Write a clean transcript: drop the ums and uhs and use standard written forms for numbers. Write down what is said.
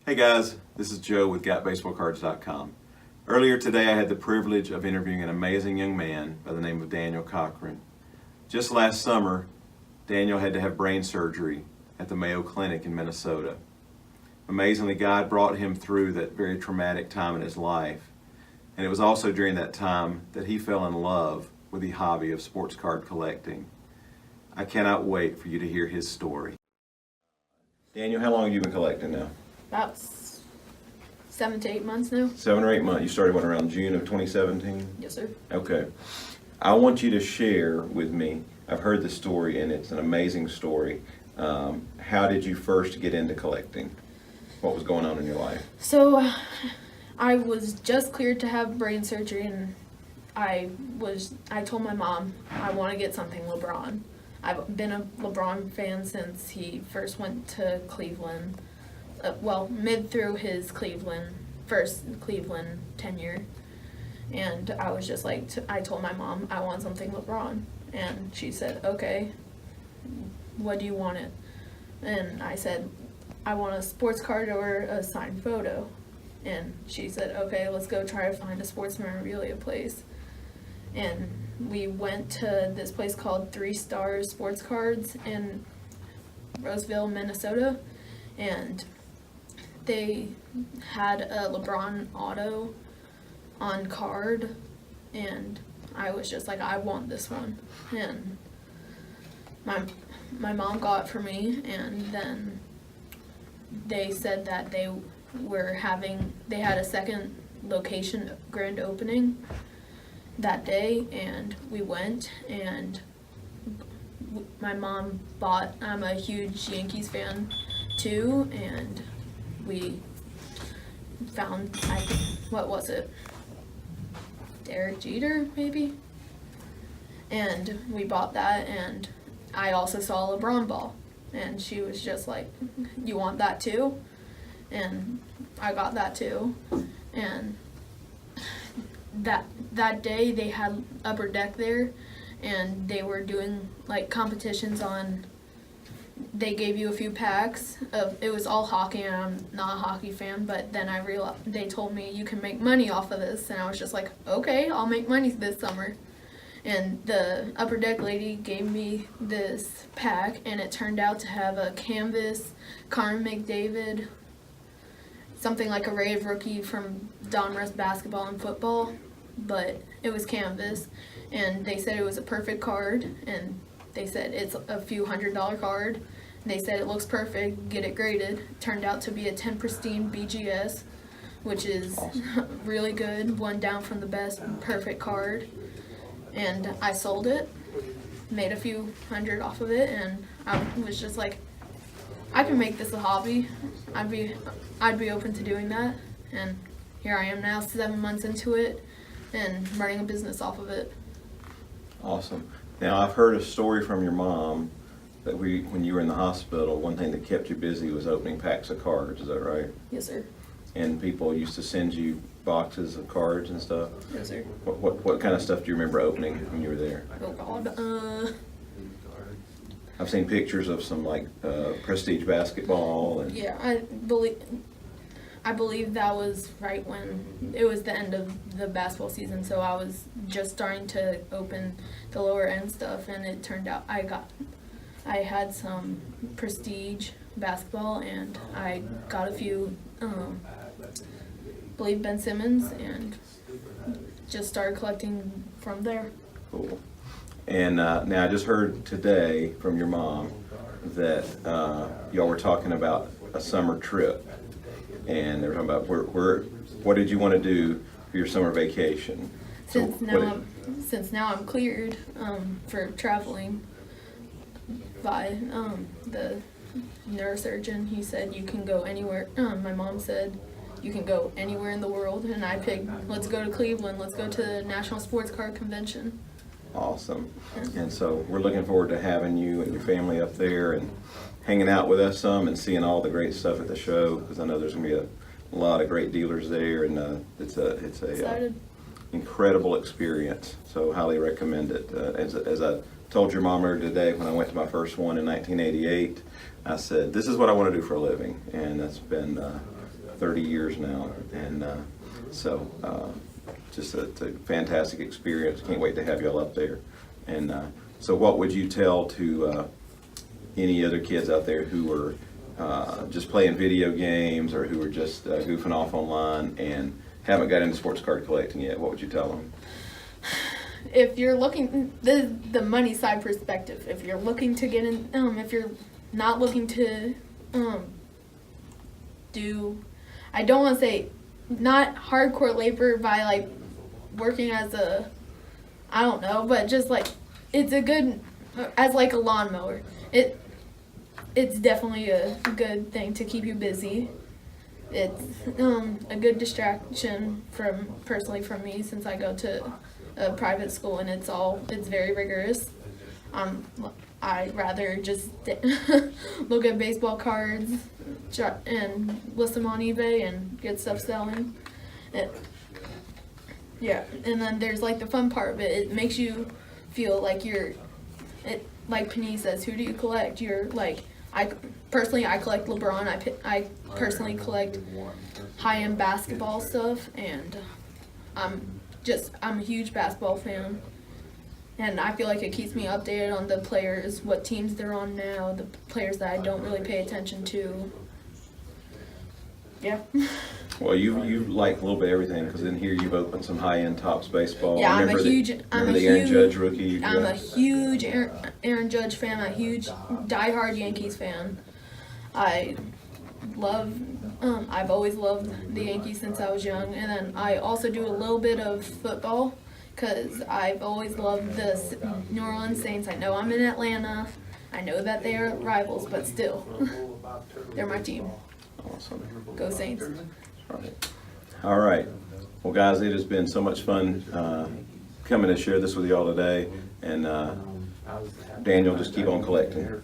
Hey guys, this is Joe with GotBaseballCards.com. Earlier today I had the privilege of interviewing an amazing young man by the name of Daniel Cochran. Just last summer, Daniel had to have brain surgery at the Mayo Clinic in Minnesota. Amazingly, God brought him through that very traumatic time in his life. And it was also during that time that he fell in love with the hobby of sports card collecting. I cannot wait for you to hear his story. Daniel, how long have you been collecting now? About 7 to 8 months now. 7 or 8 months. You started around June of 2017? Yes, sir. Okay. I want you to share with me. I've heard the story and it's an amazing story. How did you first get into collecting? What was going on in your life? So, I was just cleared to have brain surgery, and I told my mom I want to get something LeBron. I've been a LeBron fan since he first went to Cleveland. Mid through his first Cleveland tenure. And I was just like, I told my mom, I want something LeBron. And she said, okay, what do you want it? And I said, I want a sports card or a signed photo. And she said, okay, let's go try to find a sports memorabilia place. And we went to this place called 3 Stars Sports Cards in Roseville, Minnesota. And they had a LeBron auto on card, and I was just like, I want this one. And my mom got it for me, and then they said that they had a second location grand opening that day, and we went, and my mom bought, I'm a huge Yankees fan too, and we found, what was it? Derek Jeter, maybe? And we bought that, and I also saw a LeBron ball. And she was just like, you want that too? And I got that too. And that day they had Upper Deck there, and they were doing like competitions on, they gave you a few packs of, it was all hockey, and I'm not a hockey fan, but then I realized, they told me you can make money off of this, and I was just like, okay, I'll make money this summer. And the Upper Deck lady gave me this pack, and it turned out to have a canvas, Connor McDavid, something like a Rave rookie from Donruss basketball and football, but it was canvas, and they said it was a perfect card, and they said it's a few $100 card. They said it looks perfect, get it graded. Turned out to be a 10 pristine BGS, which is awesome. Really good, one down from the best, perfect card. And I sold it, made a few hundred off of it, and I was just like, I can make this a hobby. I'd be open to doing that. And here I am now, 7 months into it, and running a business off of it. Awesome. Now, I've heard a story from your mom that when you were in the hospital, one thing that kept you busy was opening packs of cards. Is that right? Yes, sir. And people used to send you boxes of cards and stuff? Yes, sir. What kind of stuff do you remember opening when you were there? Oh, God. I've seen pictures of some like prestige basketball. And Yeah, I believe that was right when it was the end of the basketball season, so I was just starting to open the lower end stuff, and it turned out I had some prestige basketball, and I got a few, believe Ben Simmons, and just started collecting from there. Cool. And now I just heard today from your mom that y'all were talking about a summer trip. And they were talking about what did you want to do for your summer vacation? Since now I'm cleared for traveling by the neurosurgeon, he said you can go anywhere. My mom said you can go anywhere in the world, and I picked, let's go to Cleveland, let's go to the National Sports Card Convention. Awesome. And so we're looking forward to having you and your family up there and hanging out with us some and seeing all the great stuff at the show, because I know there's going to be a lot of great dealers there, and it's a incredible experience. So highly recommend it. As I told your mom earlier today, when I went to my first one in 1988, I said, this is what I want to do for a living, and that's been 30 years now, and so just it's a fantastic experience. Can't wait to have y'all up there. And so what would you tell to any other kids out there who are just playing video games or who are just goofing off online and haven't got into sports card collecting yet? What would you tell them? If you're looking, the money side perspective, if you're looking to get in, if you're not looking to do, I don't want to say not hardcore labor by like working as a, I don't know, but just like it's a good, as like a lawnmower. It's definitely a good thing to keep you busy. It's a good distraction personally from me, since I go to a private school and it's very rigorous. I'd rather just look at baseball cards and list them on eBay and get stuff selling. Yeah, and then there's like the fun part of it. It makes you feel like like Penny says, who do you collect? You're like, I collect LeBron. I personally collect high-end basketball stuff, and I'm a huge basketball fan, and I feel like it keeps me updated on the players, what teams they're on now, the players that I don't really pay attention to. Yeah. Well, you like a little bit of everything, because in here you've opened some high-end Topps baseball. Yeah, Remember the Aaron Judge rookie. I'm a huge Aaron Judge fan. I'm a huge diehard Yankees fan. I've always loved the Yankees since I was young, and then I also do a little bit of football because I've always loved the New Orleans Saints. I know I'm in Atlanta. I know that they are rivals, but still, they're my team. Awesome. Go Saints. All right. Well, guys, it has been so much fun coming to share this with y'all today. And Daniel, just keep on collecting.